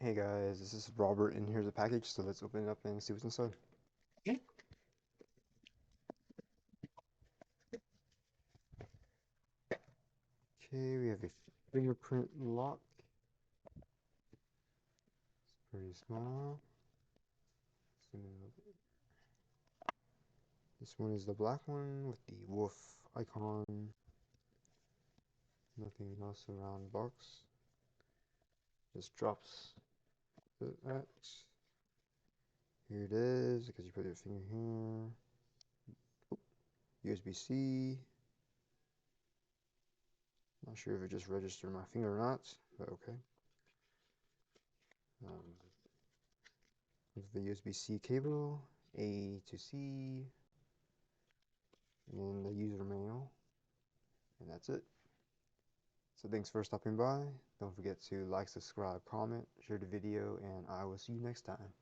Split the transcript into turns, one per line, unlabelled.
Hey guys, this is Robert, and here's a package, so let's open it up and see what's inside.
Okay.
Okay, we have a fingerprint lock. It's pretty small. Zoom in a little bit. This one is the black one with the wolf icon. Nothing else around the box. Just drops that. Here it is, because you put your finger here. USB-C. Not sure if it just registered my finger or not, but okay. With the USB-C cable, A to C, and the user manual, and that's it. So thanks for stopping by. Don't forget to like, subscribe, comment, share the video, and I will see you next time.